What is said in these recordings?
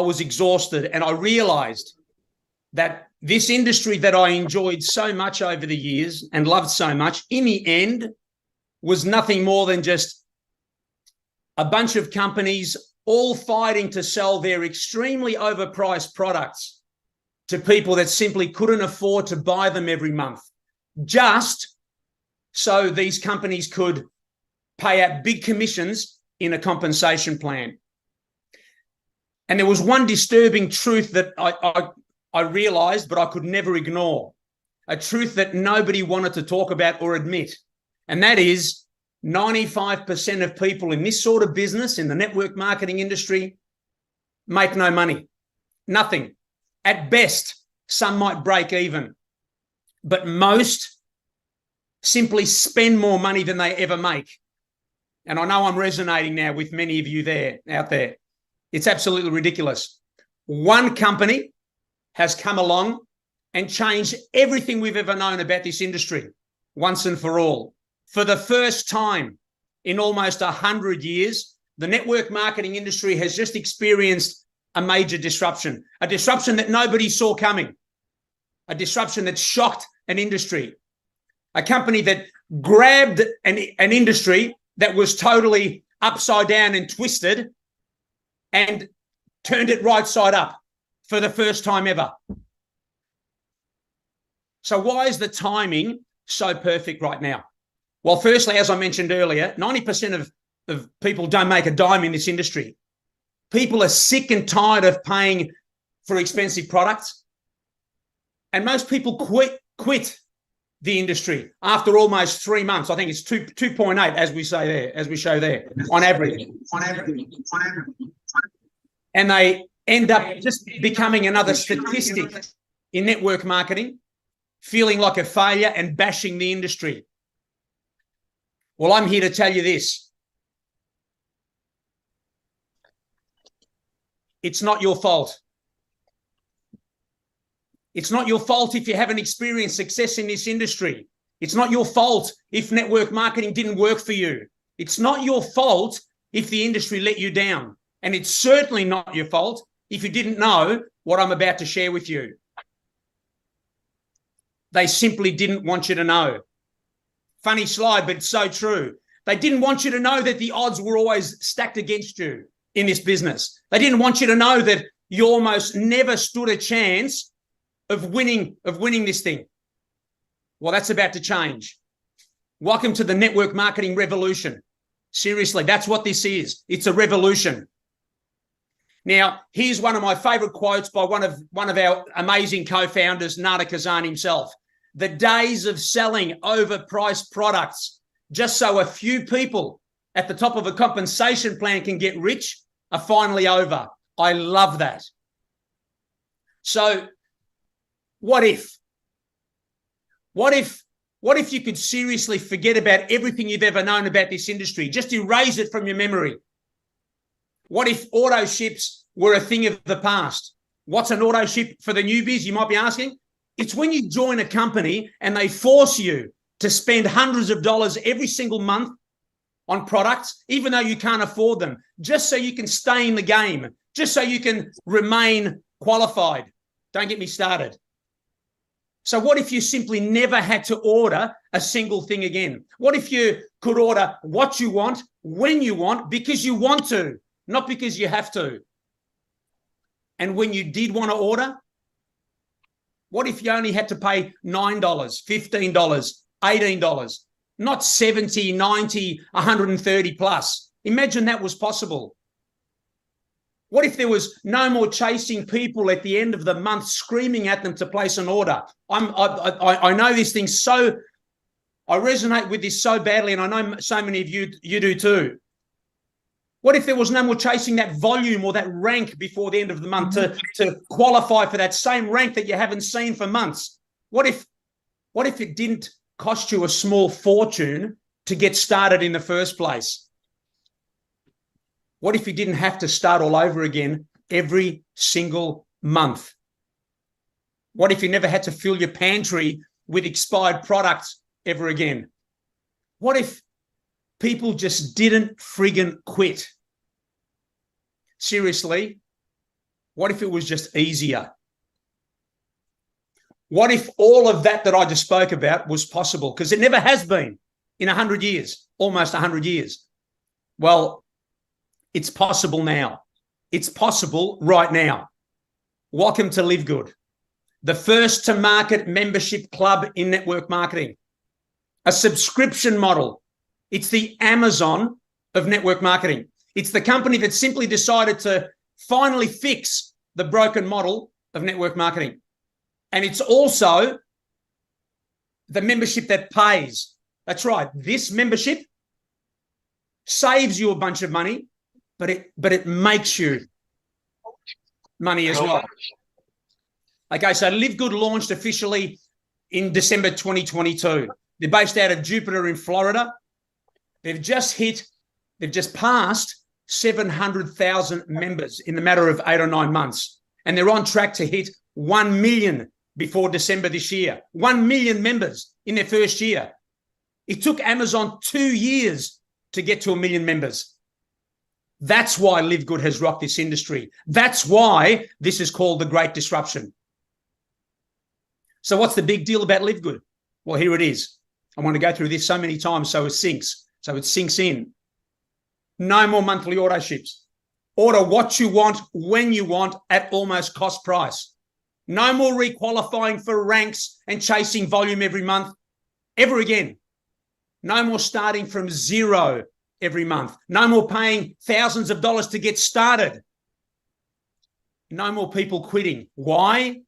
was exhausted, and I realized that this industry that I enjoyed so much over the years and loved so much, in the end, was nothing more than just a bunch of companies all fighting to sell their extremely overpriced products to people that simply couldn't afford to buy them every month, just so these companies could pay out big commissions in a compensation plan. And there was one disturbing truth that I realized, but I could never ignore, a truth that nobody wanted to talk about or admit. And that is 95% of people in this sort of business, in the network marketing industry, make no money, nothing. At best, some might break even, but most simply spend more money than they ever make. And I know I'm resonating now with many of you out there. It's absolutely ridiculous. One company has come along and changed everything we've ever known about this industry once and for all. For the first time in almost 100 years, the network marketing industry has just experienced a major disruption, a disruption that nobody saw coming, a disruption that shocked an industry, a company that grabbed an industry that was totally upside down and twisted and turned it right side up for the first time ever. So why is the timing so perfect right now? Well, firstly, as I mentioned earlier, 90% of people don't make a dime in this industry. People are sick and tired of paying for expensive products. And most people quit the industry after almost 3 months. I think it's 2.8, as we say there, as we show there, on average. And they end up just becoming another statistic in network marketing, feeling like a failure and bashing the industry. Well, I'm here to tell you this. It's not your fault. It's not your fault if you haven't experienced success in this industry. It's not your fault if network marketing didn't work for you. It's not your fault if the industry let you down. And it's certainly not your fault if you didn't know what I'm about to share with you. They simply didn't want you to know. Funny slide, but it's so true. They didn't want you to know that the odds were always stacked against you in this business. They didn't want you to know that you almost never stood a chance of winning this thing. Well, that's about to change. Welcome to the network marketing revolution. Seriously, that's what this is. It's a revolution. Now, here's one of my favorite quotes by one of our amazing co-founders, Nada Kazan himself. The days of selling overpriced products just so a few people at the top of a compensation plan can get rich are finally over. I love that. So what if you could seriously forget about everything you've ever known about this industry? Just erase it from your memory. What if auto ships were a thing of the past? What's an auto ship for the newbies, you might be asking? It's when you join a company and they force you to spend hundreds of dollars every single month on products, even though you can't afford them, just so you can stay in the game, just so you can remain qualified. Don't get me started. So what if you simply never had to order a single thing again? What if you could order what you want, when you want, because you want to, not because you have to? And when you did want to order, what if you only had to pay $9, $15, $18, not 70, 90, 130 plus? Imagine that was possible. What if there was no more chasing people at the end of the month screaming at them to place an order? I know this thing so, I resonate with this so badly, and I know so many of you do too. What if there was no more chasing that volume or that rank before the end of the month to qualify for that same rank that you haven't seen for months? What if it didn't cost you a small fortune to get started in the first place? What if you didn't have to start all over again every single month? What if you never had to fill your pantry with expired products ever again? What if people just didn't friggin' quit? Seriously, What if it was just easier? What if all of that I just spoke about was possible? Because it never has been in 100 years, almost 100 years. Well, it's possible now. It's possible right now. Welcome to LiveGood, the first to market membership club in network marketing, a subscription model. It's the Amazon of network marketing. It's the company that simply decided to finally fix the broken model of network marketing. And it's also the membership that pays. That's right. This membership saves you a bunch of money, but it makes you money as well. Okay, so LiveGood launched officially in December 2022. They're based out of Jupiter in Florida. They've just passed 700,000 members in the matter of 8 or 9 months. And they're on track to hit 1 million before December this year. 1 million members in their first year. It took Amazon 2 years to get to 1 million members. That's why LiveGood has rocked this industry. That's why this is called the Great Disruption. So what's the big deal about LiveGood? Well, here it is. I want to go through this so many times so it sinks in. No more monthly auto ships. Order what you want, when you want, at almost cost price. No more requalifying for ranks and chasing volume every month, ever again. No more starting from zero every month. No more paying thousands of dollars to get started. No more people quitting. Why?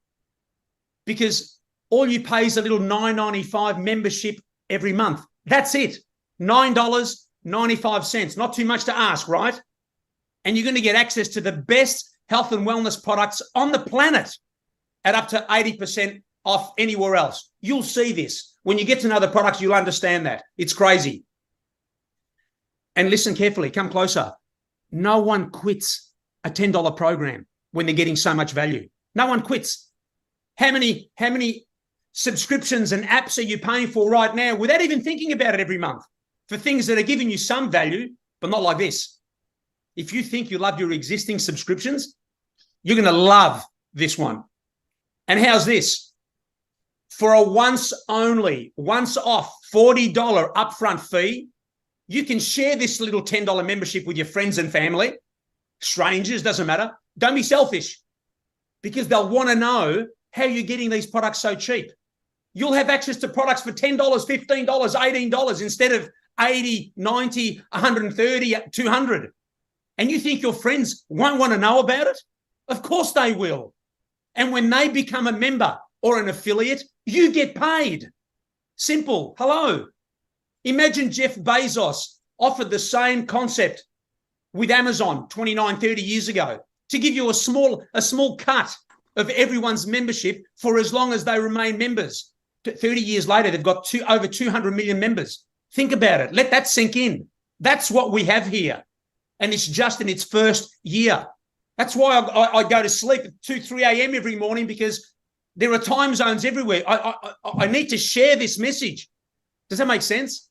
Because all you pay is a little $9.95 membership every month. That's it. $9.95. Not too much to ask, right? And you're going to get access to the best health and wellness products on the planet at up to 80% off anywhere else. You'll see this. When you get to know the products, you'll understand that. It's crazy. And listen carefully. Come closer. No one quits a $10 program when they're getting so much value. No one quits. How many subscriptions and apps are you paying for right now without even thinking about it every month for things that are giving you some value, but not like this? If you think you love your existing subscriptions, you're going to love this one. And how's this? For a once off $40 upfront fee, you can share this little $10 membership with your friends and family, strangers, doesn't matter. Don't be selfish, because they'll want to know how you're getting these products so cheap. You'll have access to products for $10, $15, $18 instead of $80, $90, $130, $200. And you think your friends won't want to know about it? Of course they will. And when they become a member or an affiliate, you get paid. Simple. Hello. Imagine Jeff Bezos offered the same concept with Amazon 29, 30 years ago to give you a small cut of everyone's membership for as long as they remain members. 30 years later, they've got over 200 million members. Think about it. Let that sink in. That's what we have here. And it's just in its first year. That's why I go to sleep at 2, 3 a.m. every morning, because there are time zones everywhere. I need to share this message. Does that make sense?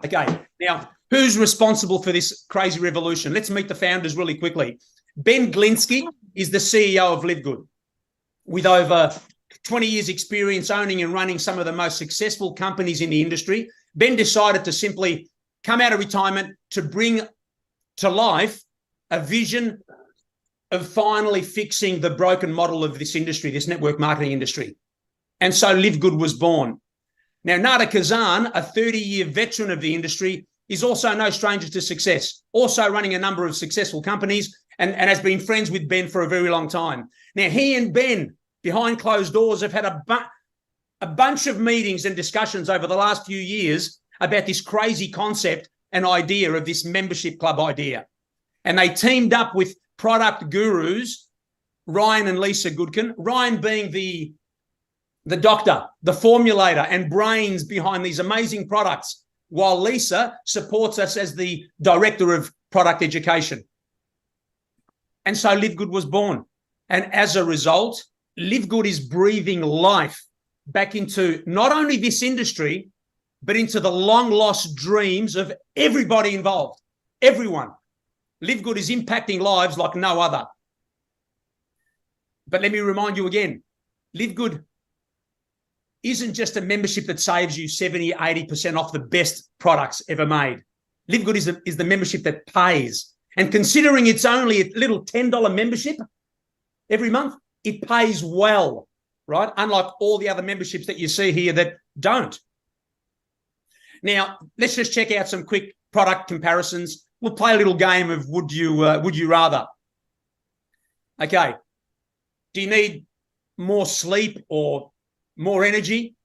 Okay. Now, who's responsible for this crazy revolution? Let's meet the founders really quickly. Ben Glinsky is the CEO of LiveGood, with over 20 years experience owning and running some of the most successful companies in the industry. Ben decided to simply come out of retirement to bring to life a vision of finally fixing the broken model of this industry, this network marketing industry. And so LiveGood was born. Now, Nada Kazan, a 30-year veteran of the industry, is also no stranger to success, also running a number of successful companies, and has been friends with Ben for a very long time. Now, he and Ben, behind closed doors, have had a bunch of meetings and discussions over the last few years about this crazy concept and idea of this membership club idea. And they teamed up with product gurus, Ryan and Lisa Goodkin, Ryan being the doctor, the formulator and brains behind these amazing products, while Lisa supports us as the director of product education. And so LiveGood was born. And as a result, LiveGood is breathing life back into not only this industry, but into the long-lost dreams of everybody involved, everyone. LiveGood is impacting lives like no other. But let me remind you again, LiveGood isn't just a membership that saves you 70, 80% off the best products ever made. LiveGood is the membership that pays. And considering it's only a little $10 membership every month, it pays well, right? Unlike all the other memberships that you see here that don't. Now, let's just check out some quick product comparisons. We'll play a little game of would you rather. Okay. Do you need more sleep or more energy?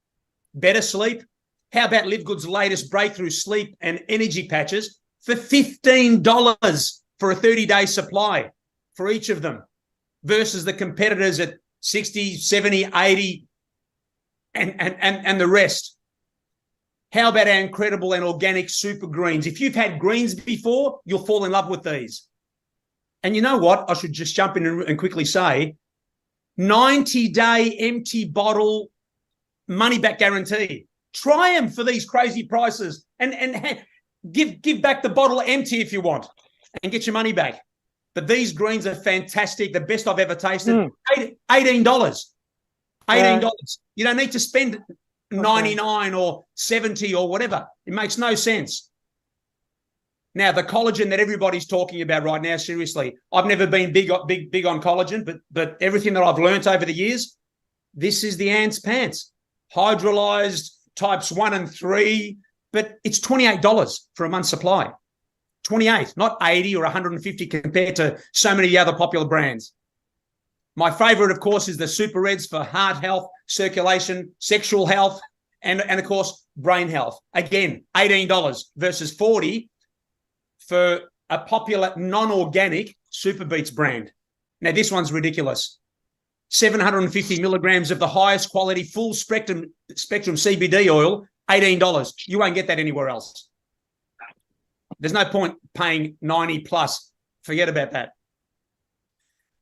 Better sleep? How about LiveGood's latest breakthrough sleep and energy patches for $15 for a 30-day supply for each of them versus the competitors at 60, 70, 80 and the rest? How about our incredible and organic super greens? If you've had greens before, you'll fall in love with these. And you know what? I should just jump in and quickly say, 90-day empty bottle money-back guarantee. Try them for these crazy prices and give back the bottle empty if you want and get your money back. But these greens are fantastic, the best I've ever tasted. $18. $18. You don't need to spend 99 or 70 or whatever. It makes no sense. Now, the collagen that everybody's talking about right now, seriously, I've never been big on collagen, but everything that I've learnt over the years, this is the ants' pants. Hydrolyzed types 1 and 3, but it's $28 for a month's supply. 28, not 80 or 150 compared to so many other popular brands. My favorite, of course, is the Super Reds for heart health, circulation, sexual health, and of course, brain health. Again, $18 versus $40 for a popular non-organic Super Beats brand. Now, this one's ridiculous. 750 milligrams of the highest quality full spectrum CBD oil, $18. You won't get that anywhere else. There's no point paying 90 plus. Forget about that.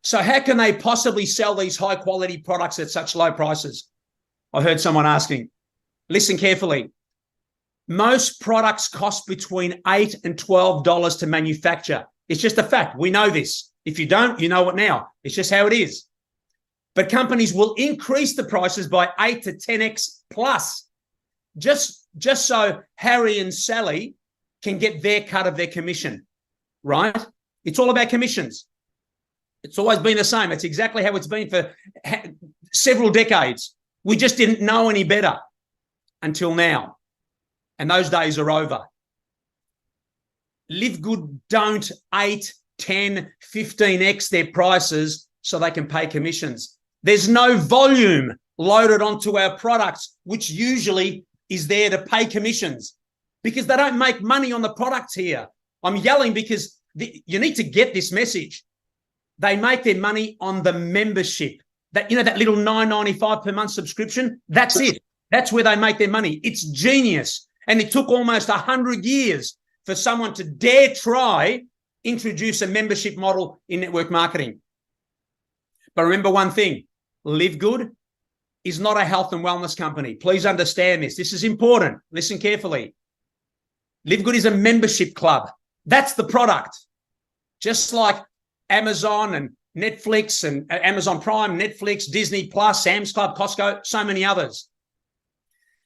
So how can they possibly sell these high quality products at such low prices? I heard someone asking. Listen carefully. Most products cost between $8 and $12 to manufacture. It's just a fact. We know this. If you don't, you know it now. It's just how it is. But companies will increase the prices by 8 to 10x plus, just so Harry and Sally can get their cut of their commission, right? It's all about commissions. It's always been the same. It's exactly how it's been for several decades. We just didn't know any better until now. And those days are over. LiveGood don't 8, 10, 15x their prices so they can pay commissions. There's no volume loaded onto our products, which usually is there to pay commissions because they don't make money on the products here. I'm yelling because you need to get this message. They make their money on the membership. That little $9.95 per month subscription, that's it. That's where they make their money. It's genius. And it took almost 100 years for someone to dare try introduce a membership model in network marketing. But remember one thing, LiveGood is not a health and wellness company. Please understand this. This is important. Listen carefully. LiveGood is a membership club. That's the product. Just like Amazon and Netflix and Amazon Prime, Netflix, Disney Plus, Sam's Club, Costco, so many others.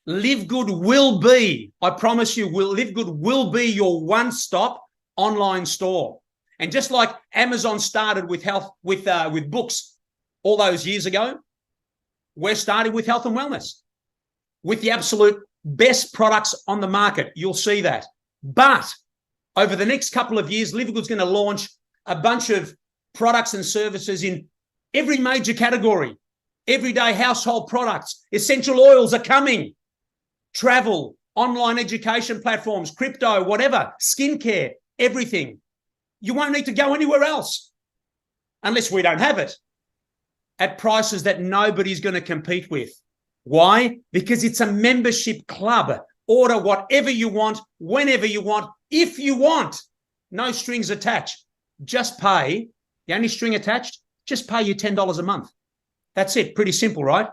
LiveGood will be, I promise you, LiveGood will be your one-stop online store. And just like Amazon started with health, with books all those years ago, we're starting with health and wellness, with the absolute best products on the market. You'll see that. But over the next couple of years, LiveGood's going to launch a bunch of products and services in every major category. Everyday household products, essential oils are coming. Travel, online education platforms, crypto, whatever, skincare, everything. You won't need to go anywhere else unless we don't have it at prices that nobody's going to compete with. Why? Because it's a membership club. Order whatever you want, whenever you want, if you want. No strings attached. Just pay. The only string attached, just pay you $10 a month. That's it. Pretty simple, right?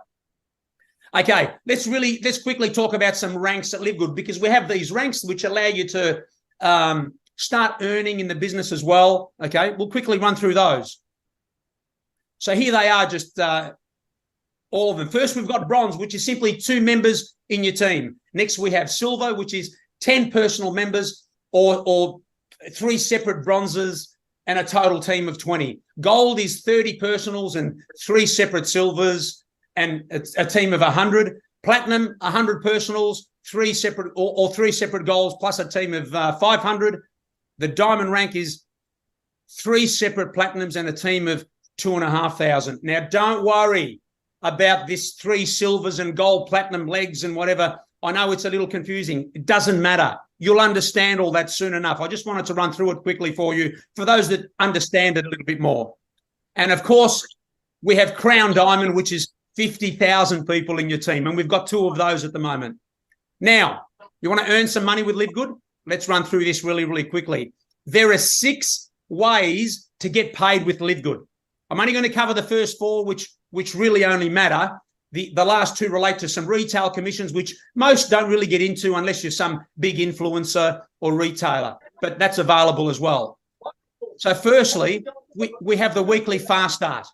Okay, let's quickly talk about some ranks at LiveGood because we have these ranks which allow you to start earning in the business as well. Okay, we'll quickly run through those. So here they are, just all of them. First, we've got bronze, which is simply 2 members in your team. Next, we have silver, which is 10 personal members or 3 separate bronzes and a total team of 20. Gold is 30 personals and 3 separate silvers and a team of 100. Platinum, 100 personals, 3 separate or 3 separate golds plus a team of 500. The diamond rank is 3 separate platinums and a team of 2,500. Now, don't worry about this 3 silvers and gold platinum legs and whatever. I know it's a little confusing. It doesn't matter. You'll understand all that soon enough. I just wanted to run through it quickly for you, for those that understand it a little bit more. And of course, we have Crown Diamond, which is 50,000 people in your team. And we've got 2 of those at the moment. Now, you want to earn some money with LiveGood? Let's run through this really, really quickly. There are 6 ways to get paid with LiveGood. I'm only going to cover the first 4, which really only matter. The last 2 relate to some retail commissions, which most don't really get into unless you're some big influencer or retailer, but that's available as well. So firstly, we have the weekly fast start.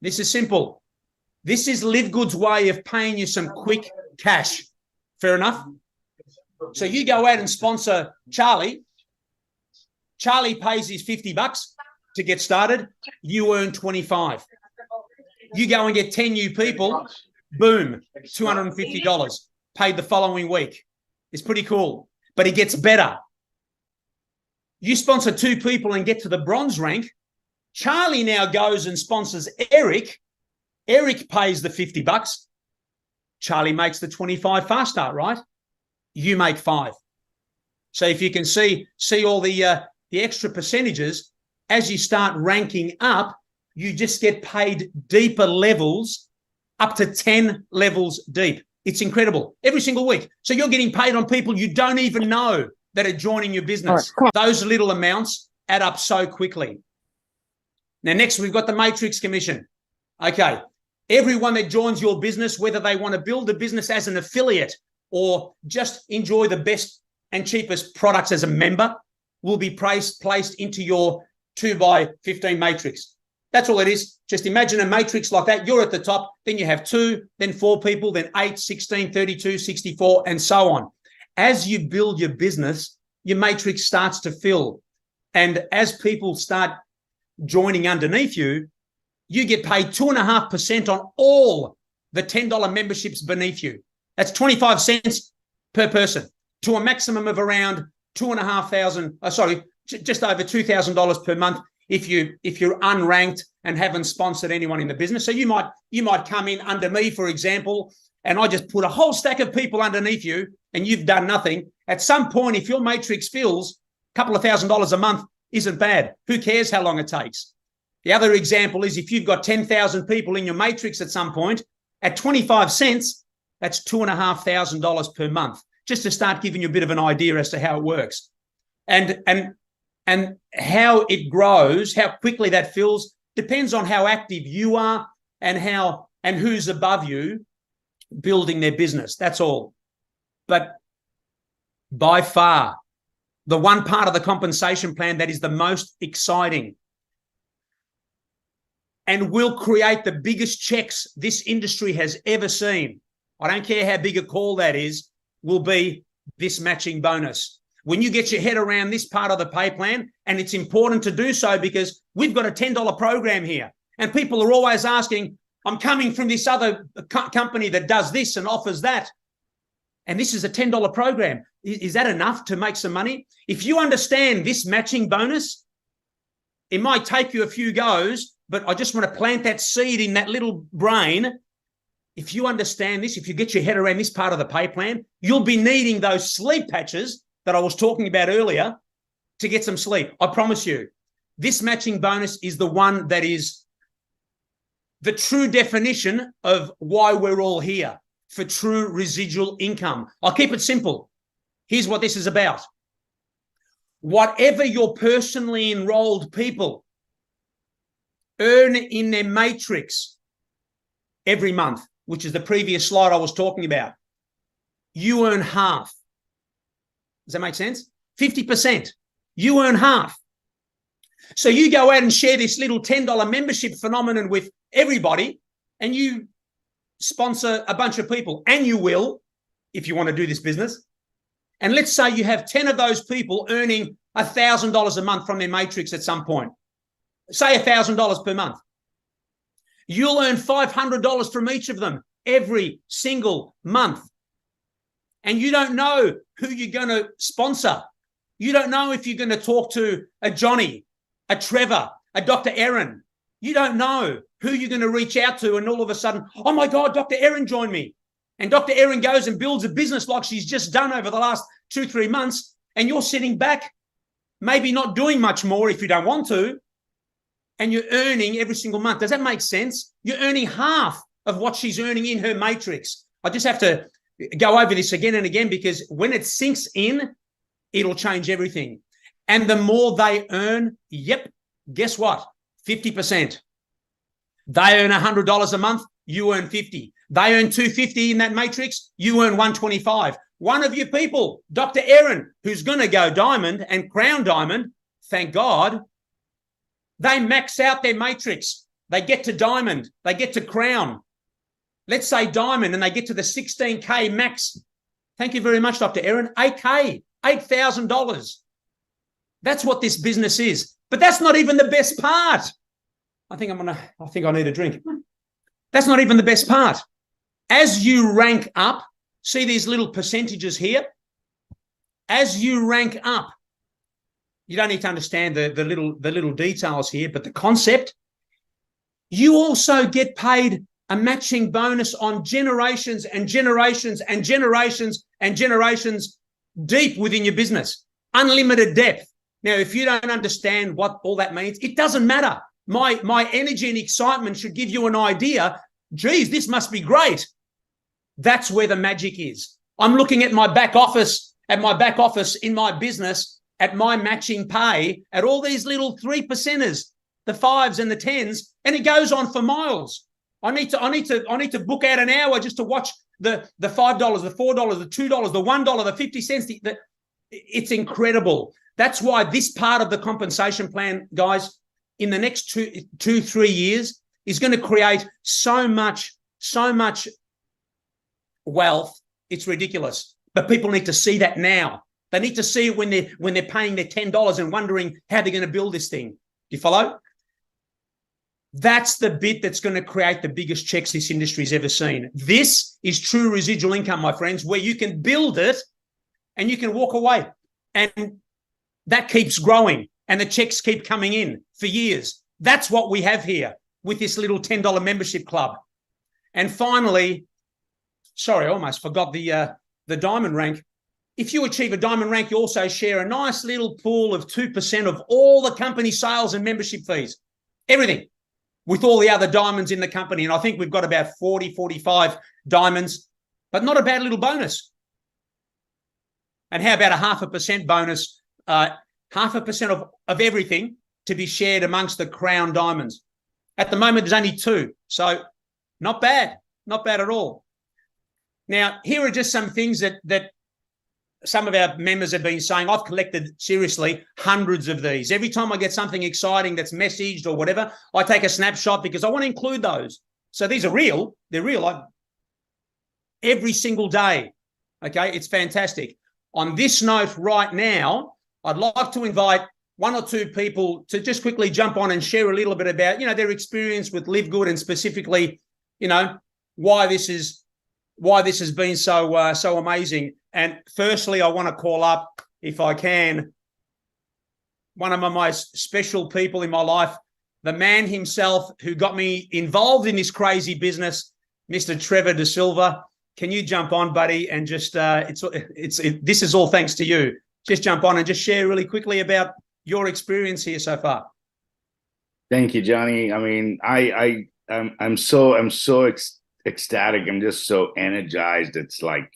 This is simple. This is LiveGood's way of paying you some quick cash. Fair enough? So you go out and sponsor Charlie. Charlie pays his $50 to get started. You earn 25. You go and get 10 new people. Boom, $250 paid the following week. It's pretty cool, but it gets better. You sponsor 2 people and get to the bronze rank. Charlie now goes and sponsors Eric. Eric pays the $50. Charlie makes the 25 fast start, right? You make 5. So if you can see all the extra percentages, as you start ranking up, you just get paid deeper levels, up to 10 levels deep. It's incredible every single week. So you're getting paid on people you don't even know that are joining your business. Right, those little amounts add up so quickly. Now, next, we've got the Matrix Commission. Okay, everyone that joins your business, whether they want to build a business as an affiliate or just enjoy the best and cheapest products as a member, will be placed into your 2x15 matrix. That's all it is. Just imagine a matrix like that. You're at the top, then you have 2, then 4 people, then 8, 16, 32, 64, and so on. As you build your business, your matrix starts to fill. And as people start joining underneath you, you get paid 2.5% on all the $10 memberships beneath you. That's 25 cents per person to a maximum of around $2,500, just over $2,000 per month if you're unranked and haven't sponsored anyone in the business. So you might come in under me, for example, and I just put a whole stack of people underneath you and you've done nothing. At some point, if your matrix fills, a couple of $1,000s a month isn't bad. Who cares how long it takes? The other example is if you've got 10,000 people in your matrix at some point, at 25 cents, that's $2,500 per month, just to start giving you a bit of an idea as to how it works. And how it grows, how quickly that fills, depends on how active you are and who's above you building their business. That's all. But by far, the one part of the compensation plan that is the most exciting and will create the biggest checks this industry has ever seen, I don't care how big a call that is, will be this matching bonus. When you get your head around this part of the pay plan, and it's important to do so because we've got a $10 program here, and people are always asking, I'm coming from this other company that does this and offers that, and this is a $10 program. Is that enough to make some money? If you understand this matching bonus, it might take you a few goes, but I just want to plant that seed in that little brain. If you understand this, if you get your head around this part of the pay plan, you'll be needing those sleep patches that I was talking about earlier to get some sleep. I promise you, this matching bonus is the one that is the true definition of why we're all here, for true residual income. I'll keep it simple. Here's what this is about. Whatever your personally enrolled people earn in their matrix every month, which is the previous slide I was talking about, you earn half. Does that make sense? 50%. You earn half. So you go out and share this little $10 membership phenomenon with everybody, and you sponsor a bunch of people, and you will, if you want to do this business. And let's say you have 10 of those people earning $1,000 a month from their matrix at some point. Say $1,000 per month. You'll earn $500 from each of them every single month. And you don't know who you're going to sponsor. You don't know if you're going to talk to a Johnny, a Trevor, a Dr. Erin. You don't know who you're going to reach out to, and all of a sudden, oh my God, Dr. Erin joined me. And Dr. Erin goes and builds a business like she's just done over the last 2-3 months, and you're sitting back, maybe not doing much more if you don't want to, and you're earning every single month. Does that make sense? You're earning half of what she's earning in her matrix. I just have to go over this again and again, because when it sinks in, it'll change everything. And the more they earn, yep, guess what? 50%. They earn $100 a month, you earn 50. They earn 250 in that matrix, you earn 125. One of you people, Dr. Erin, who's going to go diamond and crown diamond, thank God, they max out their matrix. They get to diamond, they get to crown. Let's say diamond, and they get to the 16K max. Thank you very much, Dr. Erin. 8K, $8,000. That's what this business is. But that's not even the best part. I think I need a drink. That's not even the best part. As you rank up, see these little percentages here? As you rank up, you don't need to understand the little details here, but the concept, you also get paid a matching bonus on generations and generations and generations and generations deep within your business. Unlimited depth. Now, if you don't understand what all that means, it doesn't matter. My energy and excitement should give you an idea. Geez, this must be great. That's where the magic is. I'm looking at my back office in my business, at my matching pay, at all these little 3%ers, the 5s and the 10s, and it goes on for miles. I need to book out an hour just to watch the $5, the $4, the $2, the $1, the 50 cents. It's incredible. That's why this part of the compensation plan, guys, in the next 2-3 years is going to create so much wealth. It's ridiculous. But people need to see that now. They need to see it when they're paying their $10 and wondering how they're going to build this thing. Do you follow? That's the bit that's going to create the biggest checks this industry's ever seen. This is true residual income, my friends, where you can build it and you can walk away. And that keeps growing and the checks keep coming in for years. That's what we have here with this little $10 membership club. And finally, sorry, I almost forgot the diamond rank. If you achieve a diamond rank, you also share a nice little pool of 2% of all the company sales and membership fees. Everything. With all the other diamonds in the company. And I think we've got about 40, 45 diamonds, but not a bad little bonus. And how about a 0.5% bonus, 0.5% of everything to be shared amongst the crown diamonds? At the moment, there's only 2. So not bad, not bad at all. Now, here are just some things that some of our members have been saying. I've collected, seriously, hundreds of these. Every time I get something exciting that's messaged or whatever, I take a snapshot because I want to include those. So these are real. They're real. Every single day. Okay, it's fantastic. On this note right now, I'd like to invite 1 or 2 people to just quickly jump on and share a little bit about, their experience with LiveGood and specifically, why this has been so amazing. And firstly, I want to call up, if I can, one of my most special people in my life, the man himself who got me involved in this crazy business, Mr. Trevor De Silva. Can you jump on, buddy? And just this is all thanks to you. Just jump on and just share really quickly about your experience here so far. Thank you, Johnny. I mean, I'm so ecstatic. I'm just so energized. It's like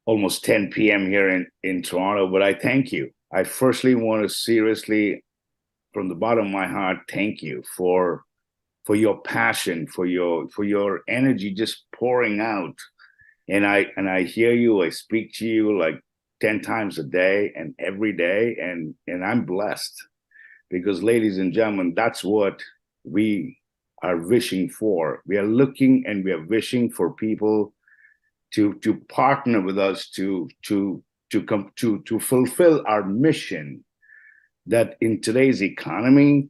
almost 10 p.m. here in Toronto, but I thank you. I firstly want to seriously, from the bottom of my heart, thank you for your passion, for your energy just pouring out. And I hear you, I speak to you like 10 times a day and every day, and I'm blessed because, ladies and gentlemen, that's what we are wishing for. We are looking and we are wishing for people to partner with us to fulfill our mission, that in today's economy,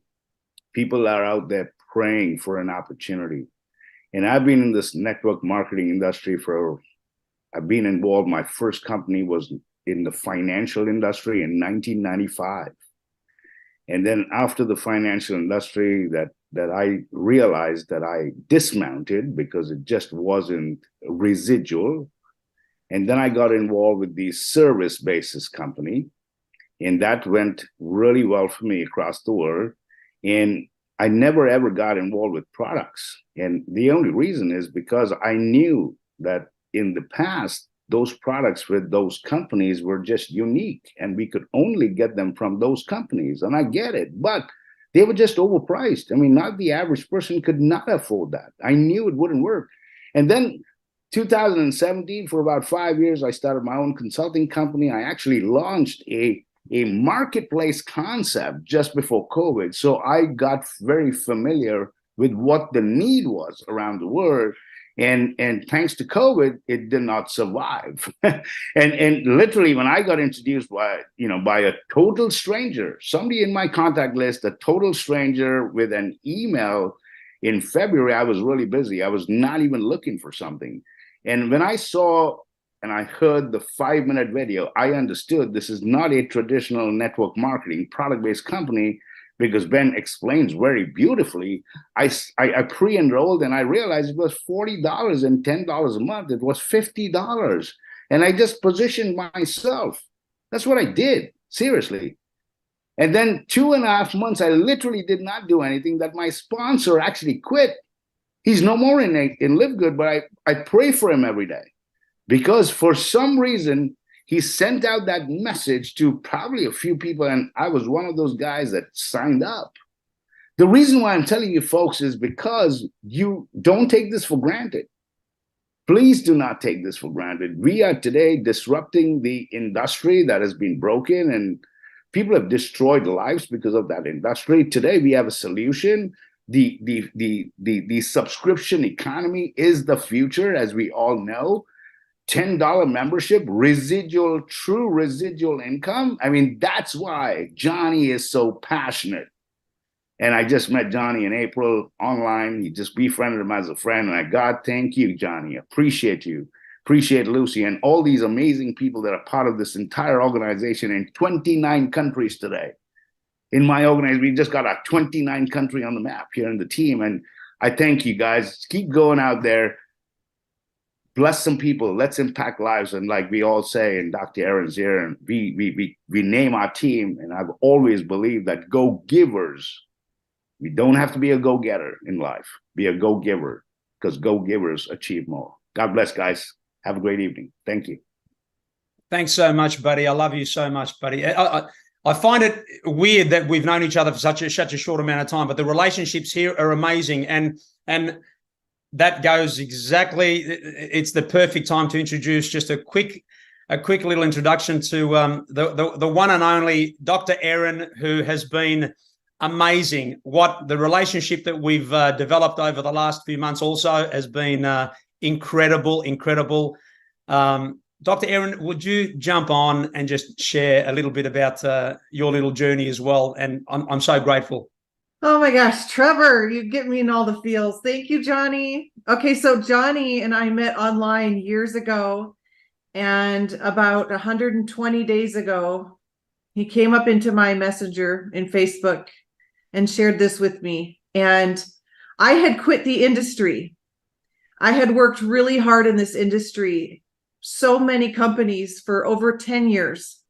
people are out there praying for an opportunity. And I've been in this network marketing industry I've been involved. My first company was in the financial industry in 1995. And then after the financial industry, that I realized that I dismounted because it just wasn't residual. And then I got involved with the service basis company, and that went really well for me across the world. And I never ever got involved with products. And the only reason is because I knew that in the past, those products with those companies were just unique, and we could only get them from those companies. And I get it, but they were just overpriced. I mean, not the average person could not afford that. I knew it wouldn't work. And then 2017, for about 5 years, I started my own consulting company. I actually launched a marketplace concept just before COVID. So I got very familiar with what the need was around the world. And thanks to COVID, it did not survive. and literally, when I got introduced by a total stranger, somebody in my contact list, a total stranger with an email in February, I was really busy. I was not even looking for something. And when I saw and I heard the 5-minute video, I understood this is not a traditional network marketing product-based company, because Ben explains very beautifully. I pre-enrolled and I realized it was $40 and $10 a month. It was $50. And I just positioned myself. That's what I did, seriously. And then 2.5 months, I literally did not do anything, that my sponsor actually quit. He's no more in LiveGood, but I pray for him every day, because for some reason, he sent out that message to probably a few people, and I was one of those guys that signed up. The reason why I'm telling you folks is because you don't take this for granted. Please do not take this for granted. We are today disrupting the industry that has been broken, and people have destroyed lives because of that industry. Today, we have a solution. The subscription economy is the future, as we all know. $10 membership, residual, true residual income. I mean, that's why Johnny is so passionate. And I just met Johnny in April online. He just befriended him as a friend. And God, thank you, Johnny. Appreciate you. Appreciate Lucy and all these amazing people that are part of this entire organization in 29 countries today. In my organization, we just got our 29 country on the map here in the team. And I thank you guys. Keep going out there. Bless some people. Let's impact lives. And like we all say, and Dr. Aaron's here, and we name our team. And I've always believed that go-givers, we don't have to be a go-getter in life. Be a go-giver, because go-givers achieve more. God bless, guys. Have a great evening. Thank you. Thanks so much, buddy. I love you so much, buddy. I find it weird that we've known each other for such a short amount of time, but the relationships here are amazing. And that goes exactly, it's the perfect time to introduce just a quick little introduction to the one and only Dr. Aaron, who has been amazing. What the relationship that we've developed over the last few months also has been incredible. Dr. Aaron, would you jump on and just share a little bit about your little journey as well? And I'm so grateful. Oh my gosh, Trevor, you get me in all the feels. Thank you, Johnny. Okay, so Johnny and I met online years ago, and about 120 days ago, he came up into my messenger in Facebook and shared this with me. And I had quit the industry. I had worked really hard in this industry, so many companies for over 10 years.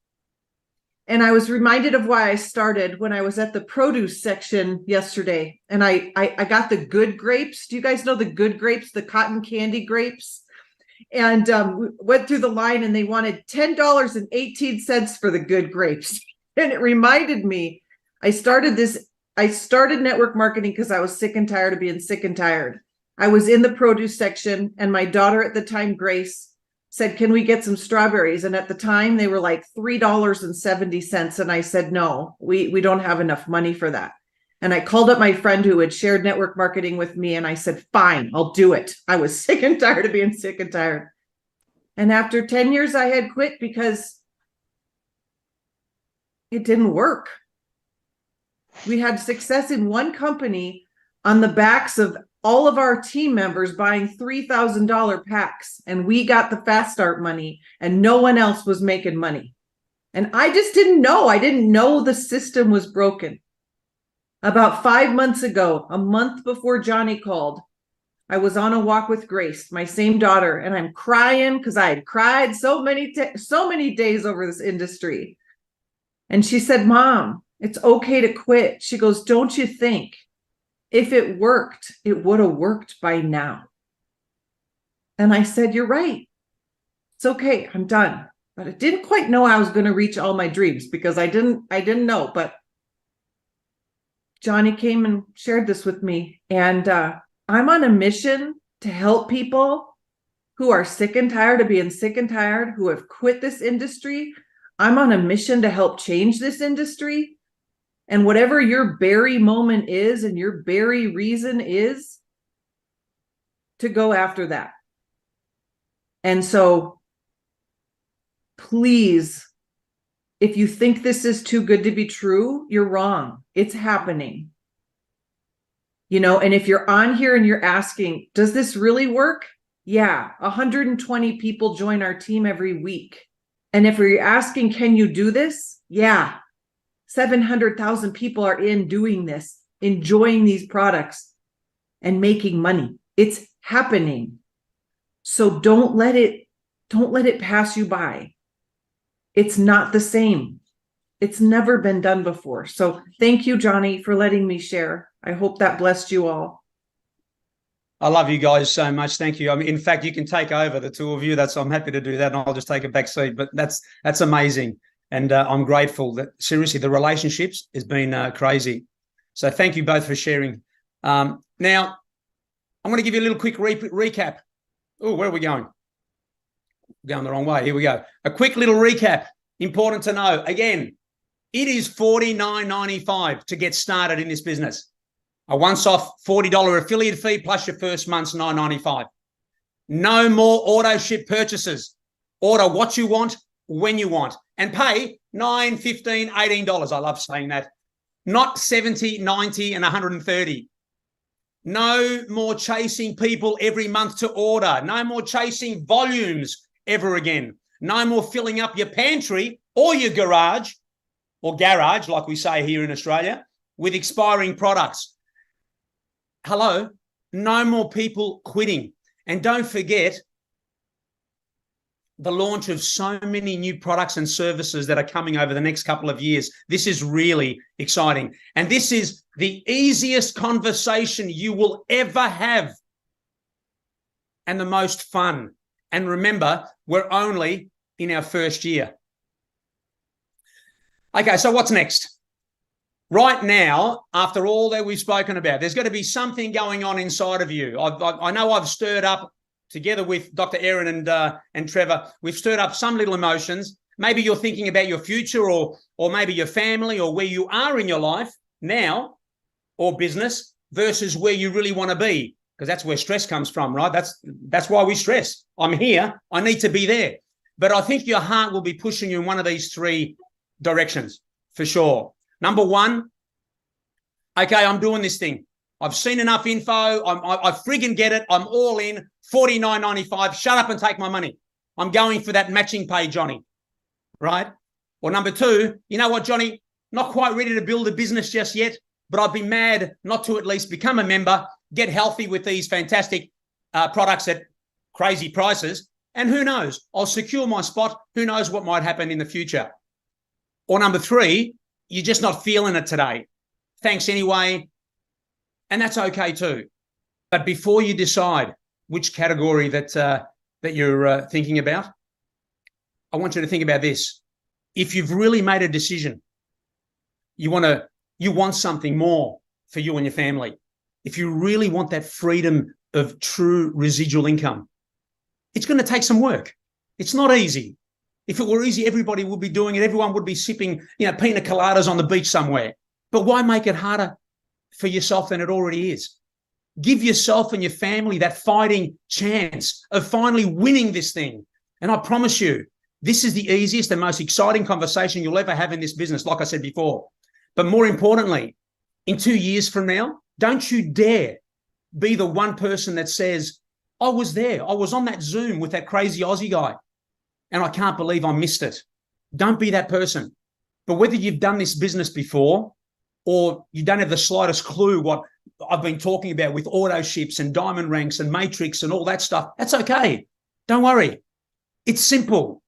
And I was reminded of why I started when I was at the produce section yesterday. And I got the good grapes. Do you guys know the good grapes, the cotton candy grapes? And went through the line, and they wanted $10.18 for the good grapes. And it reminded me, I started network marketing because I was sick and tired of being sick and tired. I was in the produce section, and my daughter at the time, Grace, said, can we get some strawberries? And at the time they were like $3.70. And I said, no, we don't have enough money for that. And I called up my friend who had shared network marketing with me, and I said, fine, I'll do it. I was sick and tired of being sick and tired. And after 10 years, I had quit because it didn't work. We had success in one company on the backs of all of our team members buying $3,000 packs, and we got the fast start money, and no one else was making money. And I just didn't know. I didn't know the system was broken. About 5 months ago, a month before Johnny called, I was on a walk with Grace, my same daughter, and I'm crying because I had cried so many days over this industry. And she said, Mom, it's okay to quit. She goes, don't you think if it worked, it would have worked by now? And I said, you're right. It's okay. I'm done. But I didn't quite know I was going to reach all my dreams because I didn't know. But Johnny came and shared this with me. And I'm on a mission to help people who are sick and tired of being sick and tired, who have quit this industry. I'm on a mission to help change this industry. And whatever your berry moment is and your berry reason is, to go after that. And so please, if you think this is too good to be true, you're wrong. It's happening. You know, and if you're on here and you're asking, does this really work? Yeah, 120 people join our team every week. And if you're asking, can you do this? Yeah, 700,000 people are in doing this, enjoying these products and making money. It's happening. So don't let it pass you by. It's not the same. It's never been done before. So thank you, Johnny, for letting me share. I hope that blessed you all. I love you guys so much. Thank you. I mean, in fact, you can take over, the two of you. I'm happy to do that, and I'll just take a back seat. But that's amazing, and I'm grateful that seriously the relationships has been crazy. So thank you both for sharing. Now I'm going to give you a little quick recap. Oh, where are we going? Going the wrong way. Here we go. A quick little recap. Important to know. Again, it is $49.95 to get started in this business. A once-off $40 affiliate fee plus your first month's $9.95. No more auto ship purchases. Order what you want, when you want, and pay $9, $15, $18. I love saying that. Not $70, $90, and $130. No more chasing people every month to order. No more chasing volumes ever again. No more filling up your pantry or your garage, or garage, like we say here in Australia, with expiring products. Hello, no more people quitting. And don't forget the launch of so many new products and services that are coming over the next couple of years. This is really exciting. And this is the easiest conversation you will ever have and the most fun. And remember, we're only in our first year. Okay, so what's next? Right now, after all that we've spoken about, there's got to be something going on inside of you. I know I've stirred up, together with Dr. Erin and Trevor, we've stirred up some little emotions. Maybe you're thinking about your future, or maybe your family, or where you are in your life now, or business, versus where you really want to be, because that's where stress comes from, right? That's why we stress. I'm here. I need to be there. But I think your heart will be pushing you in one of these three directions for sure. Number one, okay, I'm doing this thing. I've seen enough info. I friggin' get it. I'm all in. $49.95. Shut up and take my money. I'm going for that matching pay, Johnny. Right? Or number two, you know what, Johnny? Not quite ready to build a business just yet, but I'd be mad not to at least become a member, get healthy with these fantastic products at crazy prices. And who knows? I'll secure my spot. Who knows what might happen in the future? Or number three, you're just not feeling it today. Thanks anyway. And that's okay too. But before you decide which category that you're thinking about, I want you to think about this. If you've really made a decision, you want something more for you and your family. If you really want that freedom of true residual income, it's going to take some work. It's not easy. If it were easy, everybody would be doing it. Everyone would be sipping, pina coladas on the beach somewhere. But why make it harder for yourself than it already is. Give yourself and your family that fighting chance of finally winning this thing. And I promise you, this is the easiest and most exciting conversation you'll ever have in this business, like I said before. But more importantly, in 2 years from now, don't you dare be the one person that says, I was there. I was on that Zoom with that crazy Aussie guy, and I can't believe I missed it. Don't be that person. But whether you've done this business before or you don't have the slightest clue what I've been talking about with auto ships and diamond ranks and matrix and all that stuff, that's okay. Don't worry. It's simple.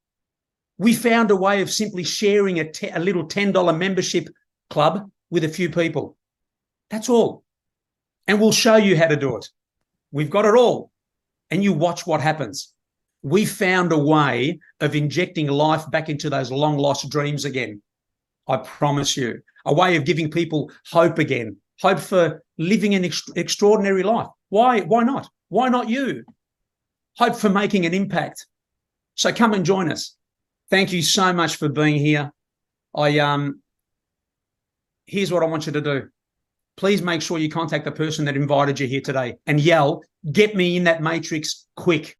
We found a way of simply sharing a little $10 membership club with a few people. That's all. And we'll show you how to do it. We've got it all. And you watch what happens. We found a way of injecting life back into those long lost dreams again. I promise you. A way of giving people hope again. Hope for living an extraordinary life. Why not? Why not you? Hope for making an impact. So come and join us. Thank you so much for being here. Here's what I want you to do. Please make sure you contact the person that invited you here today and yell, get me in that matrix quick.